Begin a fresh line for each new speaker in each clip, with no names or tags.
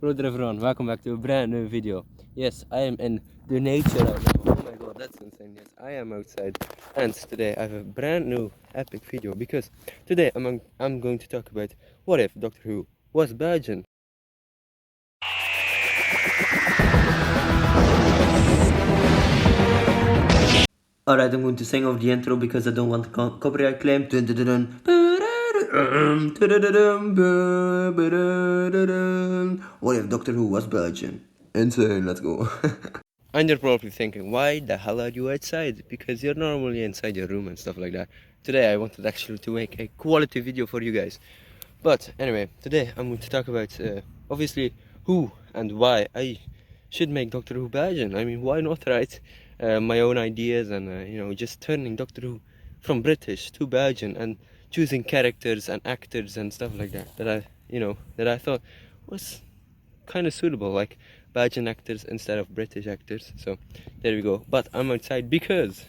Hello there everyone, welcome back to a brand new video. Yes, I am in the nature right now. Oh my god, that's insane. Yes, I am outside and today I have a brand new epic video because today I'm going to talk about what if Doctor Who was Belgian. Alright, I'm going to sing off the intro because I don't want copyright claim. Dun, dun, dun, dun. What if Doctor Who was Belgian? Insane, let's go. And you're probably thinking, why the hell are you outside? Because you're normally inside your room and stuff like that. Today I wanted actually to make a quality video for you guys. But anyway, today I'm going to talk about obviously who and why I should make Doctor Who Belgian. I mean, why not, right? My own ideas and just turning Doctor Who from British to Belgian and choosing characters and actors and stuff like that that I thought was kind of suitable, like Belgian actors instead of British actors. So there we go. But I'm outside because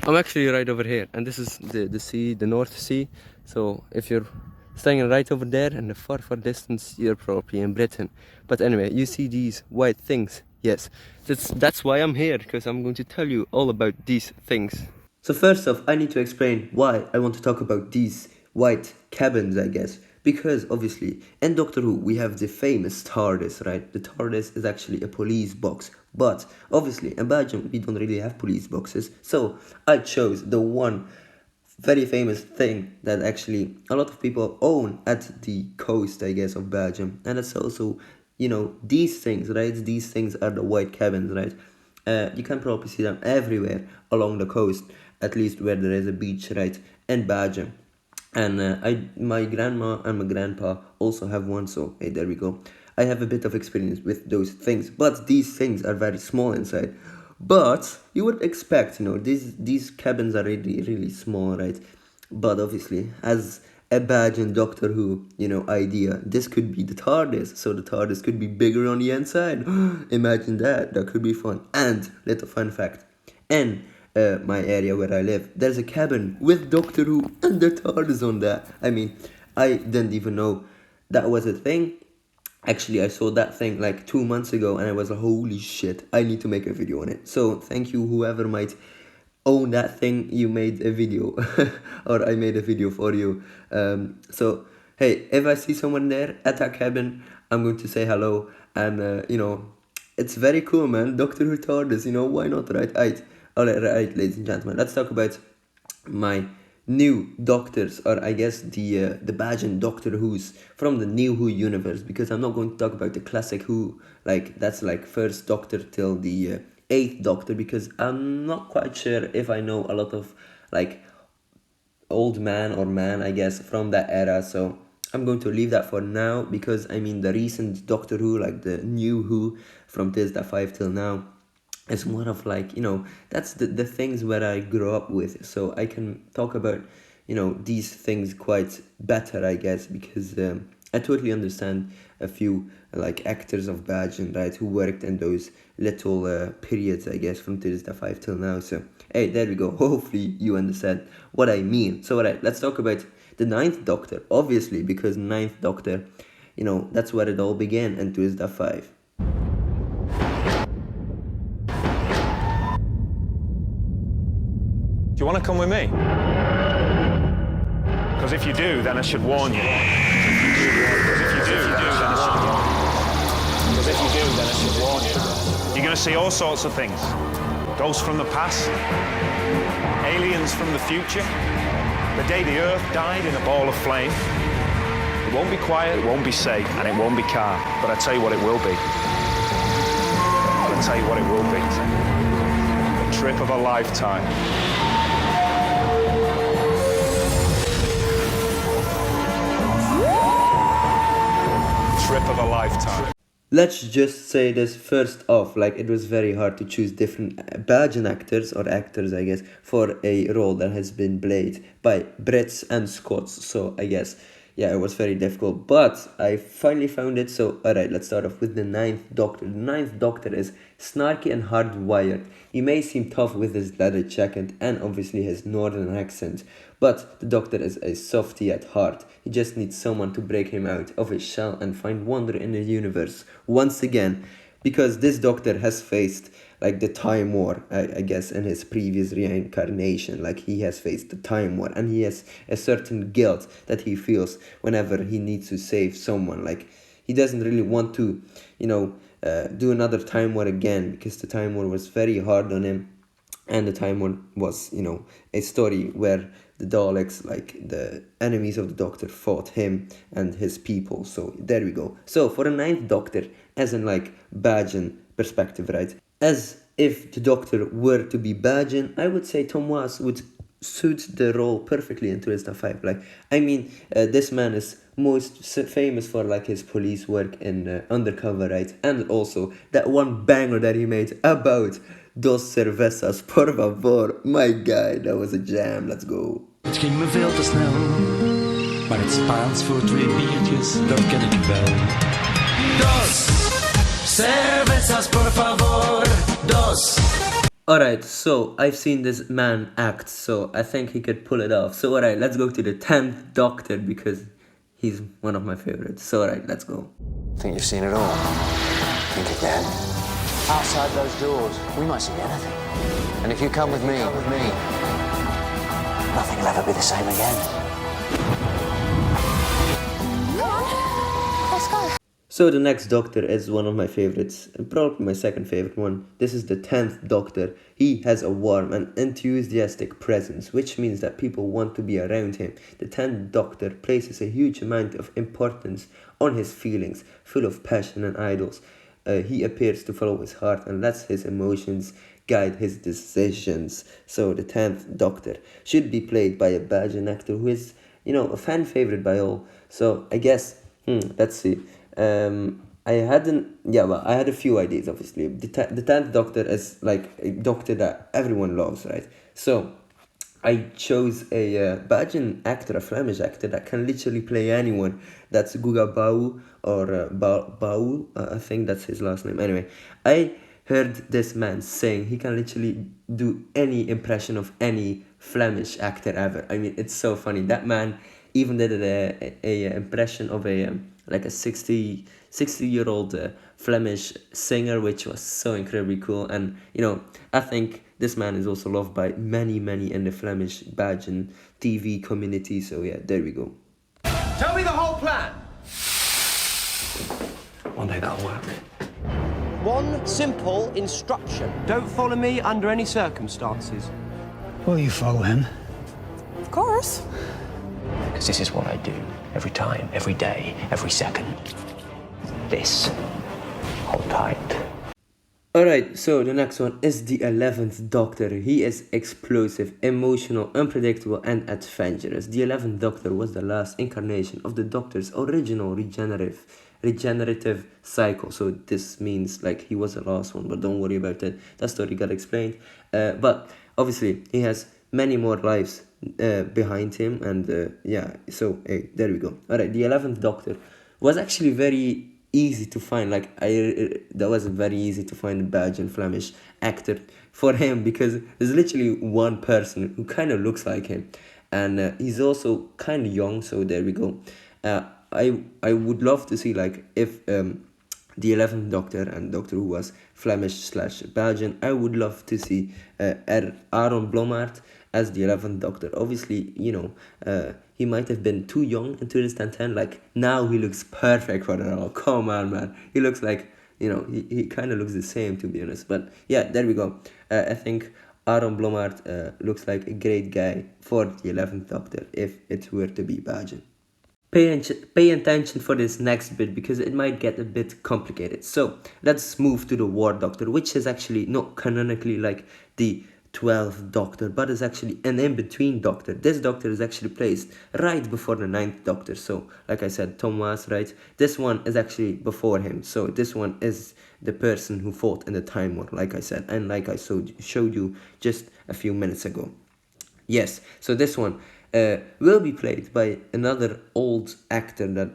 I'm actually right over here, and this is the sea, the North Sea. So if you're staying right over there in the far distance, you're probably in Britain. But anyway, you see these white things. Yes, that's why I'm here, because I'm going to tell you all about these things. So first off, I need to explain why I want to talk about these white cabins, I guess. Because obviously, in Doctor Who, we have the famous TARDIS, right? The TARDIS is actually a police box. But obviously, in Belgium, we don't really have police boxes. So I chose the one very famous thing that actually a lot of people own at the coast, I guess, of Belgium. And it's also, these things, right? These things are the white cabins, right? You can probably see them everywhere along the coast, at least where there is a beach, right? In Belgium. And my grandma and my grandpa also have one, so hey, there we go. I have a bit of experience with those things, but these things are very small inside. But you would expect, these cabins are really small, right? But obviously, as a Belgian Doctor Who, idea, this could be the TARDIS, so the TARDIS could be bigger on the inside. Imagine that could be fun. And little fun fact, in my area where I live, there's a cabin with Doctor Who and the TARDIS on that. I mean, I didn't even know that was a thing. Actually, I saw that thing like 2 months ago and I was like, holy shit, I need to make a video on it. So thank you, whoever might own that thing, you made a video or I made a video for you. So hey, if I see someone there at that cabin, I'm going to say hello. And it's very cool, man. Doctor Who TARDIS, why not, right? Alright, ladies and gentlemen, let's talk about my new doctors, or I guess the Belgian Doctor Who's from the new Who universe, because I'm not going to talk about the classic Who, like that's like first Doctor till the eighth Doctor, because I'm not quite sure if I know a lot of like old man or man, I guess, from that era. So I'm going to leave that for now, because I mean the recent Doctor Who, like the new Who from Tisda 5 till now, it's more of like, that's the things where I grew up with, so I can talk about, these things quite better, I guess, because I totally understand a few like actors of Belgium, right, who worked in those little periods, I guess, from 2005 till now. So hey, there we go. Hopefully you understand what I mean. So alright, let's talk about the Ninth Doctor, obviously, because Ninth Doctor, that's where it all began in 2005.
Do you want to come with me? Because if you do, then I should warn you. Because if you do, then I should warn you. You're going to see all sorts of things. Ghosts from the past, aliens from the future, the day the Earth died in a ball of flame. It won't be quiet, it won't be safe, and it won't be calm. But I tell you what it will be. I'll tell you what it will be. The trip of a lifetime. Trip of a lifetime.
Let's just say this first off, like it was very hard to choose different Belgian actors, or actors I guess, for a role that has been played by Brits and Scots. So I guess, yeah, it was very difficult, but I finally found it. So alright, let's start off with the Ninth Doctor. The Ninth Doctor is snarky and hardwired. He may seem tough with his leather jacket and obviously his northern accent, But the Doctor is a softie at heart. He just needs someone to break him out of his shell and find wonder in the universe once again, because this Doctor has faced like the Time War, I guess, in his previous reincarnation. Like, he has faced the Time War, and he has a certain guilt that he feels whenever he needs to save someone. Like, he doesn't really want to, do another Time War again, because the Time War was very hard on him. And the Time War was, a story where the Daleks, like the enemies of the Doctor, fought him and his people. So there we go. So for the ninth Doctor, as in like Belgian perspective, right? As if the Doctor were to be Belgian, I would say Tom Waes would suit the role perfectly in 2005. Like, I mean, this man is most famous for like his police work in Undercover, right? And also that one banger that he made about Dos Servezas, por favor. My guy, that was a jam. Let's go.
Het ging me veel te snel, maar het Spaans voor 2 biertjes, dat ken ik wel. Dos cervezas, por favor, dos.
Alright, so I've seen this man act, so I think he could pull it off. So alright, let's go to the 10th Doctor, because he's one of my favorites. So alright, let's go.
Think you've seen it all? Think again. Outside those doors, we might see anything. And if you come with me, nothing will ever be the same again.
Come on, let's go.
So the next Doctor is one of my favorites, and probably my second favorite one. This is the 10th Doctor. He has a warm and enthusiastic presence, which means that people want to be around him. The 10th Doctor places a huge amount of importance on his feelings, full of passion and idols. He appears to follow his heart and lets his emotions guide his decisions. So the 10th Doctor should be played by a Belgian actor who is, a fan favorite by all. So I guess, let's see. I had a few ideas, obviously. The 10th Doctor is like a doctor that everyone loves, right? So I chose a Belgian actor, a Flemish actor that can literally play anyone. That's Guga Bau or Bau, I think that's his last name. Anyway, I heard this man saying he can literally do any impression of any Flemish actor ever. I mean, it's so funny. That man even did a impression of a 60-year-old Flemish singer, which was so incredibly cool. And I think this man is also loved by many in the Flemish Belgian TV community. So yeah, there we go.
Tell me the whole plan.
One day that'll work.
One simple instruction. Don't follow me under any circumstances.
Will you follow him?
Of course.
Because this is what I do. Every time, every day, every second. This. Hold tight.
Alright, so the next one is the 11th Doctor. He is explosive, emotional, unpredictable, and adventurous. The 11th Doctor was the last incarnation of the Doctor's original regenerative cycle. So this means like he was the last one, but don't worry about it. That story got explained. But obviously he has many more lives behind him, and so there we go. Alright, the 11th Doctor was actually very easy to find. Like, that was very easy to find a Belgian Flemish actor for him, because there's literally one person who kind of looks like him, and he's also kind of young. So there we go. I would love to see like if the 11th Doctor and Doctor Who was Flemish/Belgian. I would love to see Aaron Blommaert as the 11th Doctor. Obviously, he might have been too young in 2010. Like, now he looks perfect for the role. Come on, man. He looks like, he kind of looks the same, to be honest. But yeah, there we go. I think Aaron Blommaert looks like a great guy for the 11th Doctor if it were to be Belgian. Pay attention for this next bit, because it might get a bit complicated. So let's move to the War Doctor, which is actually not canonically like the 12th Doctor, but is actually an in-between Doctor. This Doctor is actually placed right before the 9th Doctor. So like I said, Tom Waes, right? This one is actually before him. So this one is the person who fought in the Time War, like I said, and like I showed you just a few minutes ago. Yes, so this one will be played by another old actor that,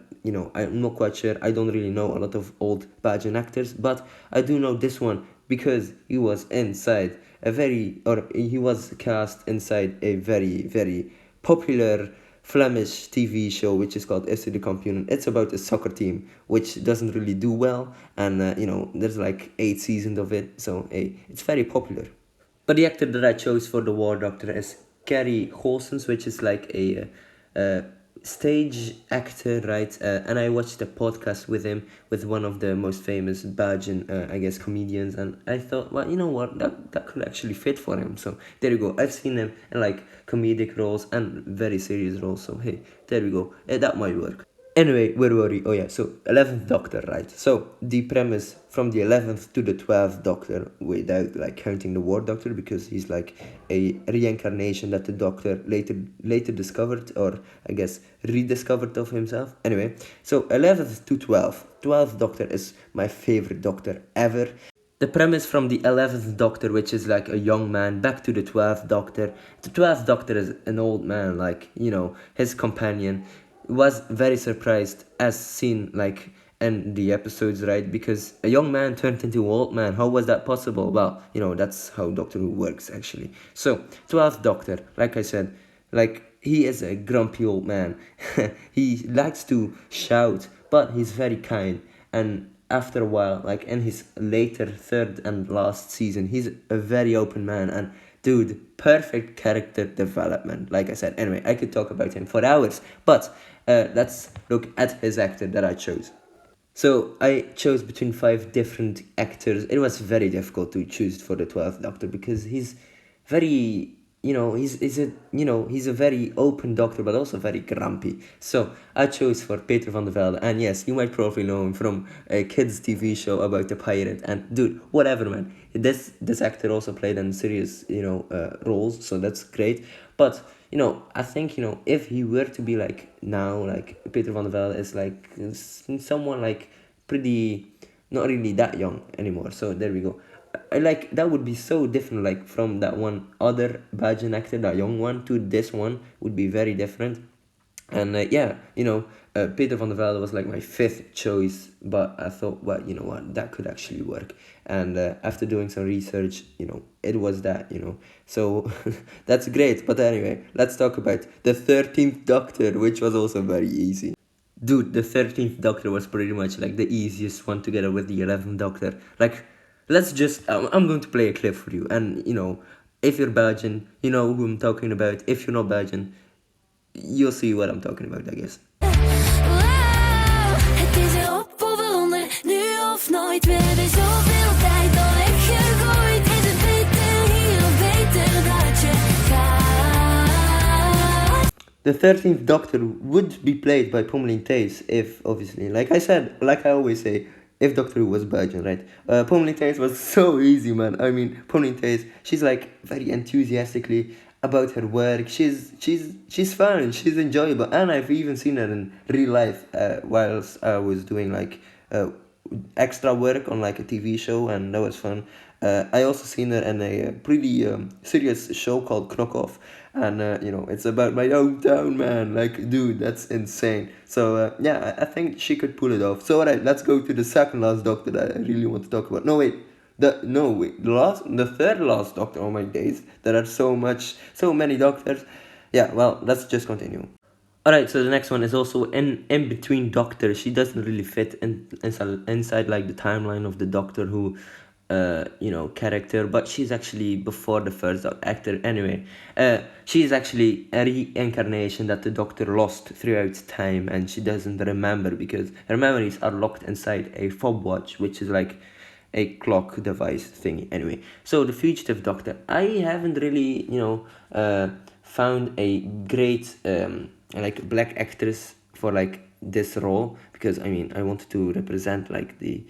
I'm not quite sure. I don't really know a lot of old Belgian actors, but I do know this one because he was inside he was cast inside a very popular Flemish TV show which is called FC de Kampioenen. It's about a soccer team which doesn't really do well, and there's like 8 seasons of it, so it's very popular. But the actor that I chose for the War Doctor is Carrie Goossens, which is like a stage actor, right? And I watched a podcast with him, with one of the most famous Belgian, comedians, and I thought, well, you know what, that could actually fit for him. So there you go. I've seen him in like comedic roles and very serious roles. So hey, there we go. That might work. Anyway, where were we? Oh yeah, so 11th Doctor, right? So the premise from the 11th to the 12th Doctor, without like counting the War Doctor, because he's like a reincarnation that the Doctor later discovered, or I guess rediscovered of himself. Anyway, so 11th to 12th. 12th Doctor is my favorite Doctor ever. The premise from the 11th Doctor, which is like a young man, back to the 12th Doctor. The 12th Doctor is an old man, like, his companion was very surprised, as seen like in the episodes, right? Because a young man turned into an old man. How was that possible? Well, that's how Doctor Who works, actually. So 12th Doctor, like I said, like, he is a grumpy old man. He likes to shout, but he's very kind. And after a while, like in his later third and last season, he's a very open man. And dude, perfect character development. Like I said, anyway, I could talk about him for hours, but let's look at his actor that I chose. So I chose between 5 different actors. It was very difficult to choose for the 12th Doctor, because he's very, he's a very open Doctor, but also very grumpy. So I chose for Peter van der Velde, and yes, you might probably know him from a kids TV show about the pirate. And dude, whatever, man. This actor also played in serious, roles, so that's great. But I think, if he were to be like now, like Peter van der Velde is like someone like pretty, not really that young anymore. So there we go. I like, that would be so different, like from that one other Belgian actor, that young one, to this one would be very different. And Peter van der Velde was like my 5th choice, but I thought, well, you know what, that could actually work. And after doing some research, it was that, so that's great. But anyway, let's talk about the 13th Doctor, which was also very easy. Dude, the 13th Doctor was pretty much like the easiest one together with the 11th Doctor. Like, let's just, I'm going to play a clip for you. And, if you're Belgian, you know who I'm talking about. If you're not Belgian, you'll see what I'm talking about, I guess.
Het is erop of eronder, nu of nooit. We hebben zoveel tijd al weggegooid. Is het beter hier of beter dat je gaat?
The 13th Doctor would be played by Pommelien Thijs, if, obviously, like I always say, if Doctor Who was Belgian, right? Pommelien Thijs was so easy, man. I mean, Pommelien Thijs, she's like very enthusiastically about her work. She's fun, she's enjoyable, and I've even seen her in real life whilst I was doing like extra work on like a TV show, and that was fun. I also seen her in a pretty serious show called Knock Off, and it's about my hometown, man. Like, dude, that's insane. So I think she could pull it off. So alright, let's go to the second last Doctor that I really want to talk about. The third last Doctor. Oh my days, there are so many Doctors. Yeah, well, let's just continue. Alright, so the next one is also in between Doctor. She doesn't really fit inside like the timeline of the Doctor Who character, but she's actually before the first actor. Anyway, she's actually a reincarnation that the Doctor lost throughout time, and she doesn't remember because her memories are locked inside a fob watch, which is like a clock device thingy. Anyway, so the fugitive Doctor, I haven't really found a great like black actress for like this role, because I mean, I wanted to represent like the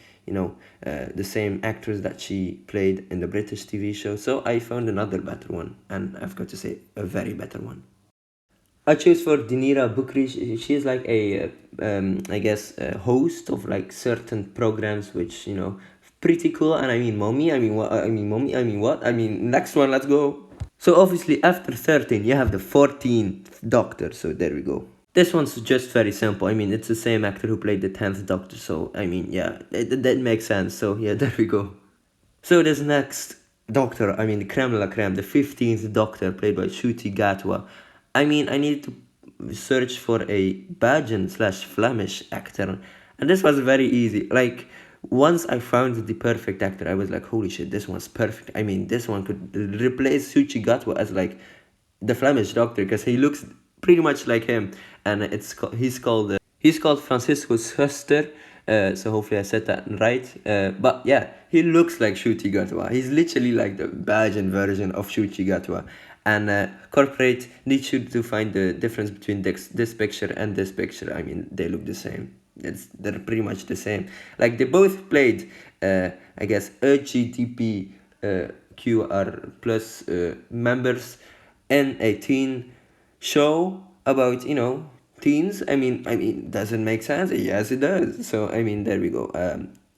the same actress that she played in the British TV show. So I found another better one, and I've got to say, a very better one. I chose for Dinira Bukri. She is like a a host of like certain programs, which pretty cool. And I mean, next one, let's go. So obviously after 13 you have the 14th Doctor, so there we go. This one's just very simple. I mean, it's the same actor who played the 10th Doctor, so I mean, yeah, that makes sense. So yeah, there we go. So this next Doctor, I mean, the creme de la creme, the 15th Doctor, played by Ncuti Gatwa. I mean, I needed to search for a Belgian slash Flemish actor, and this was very easy. Like, once I found the perfect actor, I was like, holy shit, this one's perfect. I mean, this one could replace Suchi Gatwa as like the Flemish doctor, because he looks pretty much like him, and he's called Francisco Suster. So hopefully I said that right. But yeah, he looks like Shuti Gatwa. He's literally like the Belgian version of Shuti Gatwa. And corporate needs you to find the difference between this picture and this picture. I mean, they look the same. They're pretty much the same. Like, they both played, I guess, LGTB QR plus members in a teen show about, teens. I mean, does it make sense? Yes, it does. So I mean, there we go.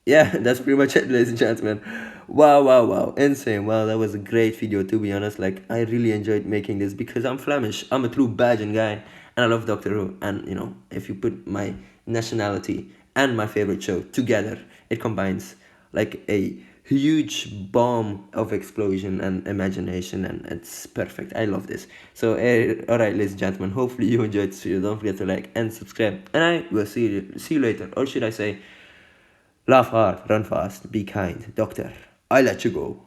Yeah, that's pretty much it, ladies and gentlemen. Wow, wow, wow, insane. Well, that was a great video, to be honest. Like, I really enjoyed making this because I'm Flemish. I'm a true Belgian guy, and I love Doctor Who. And if you put my nationality and my favorite show together, it combines like a huge bomb of explosion and imagination, and it's perfect. I love this. So all right, ladies and gentlemen, hopefully you enjoyed this video. Don't forget to like and subscribe, and I will see you later. Or should I say, laugh hard, run fast, be kind, doctor, I let you go.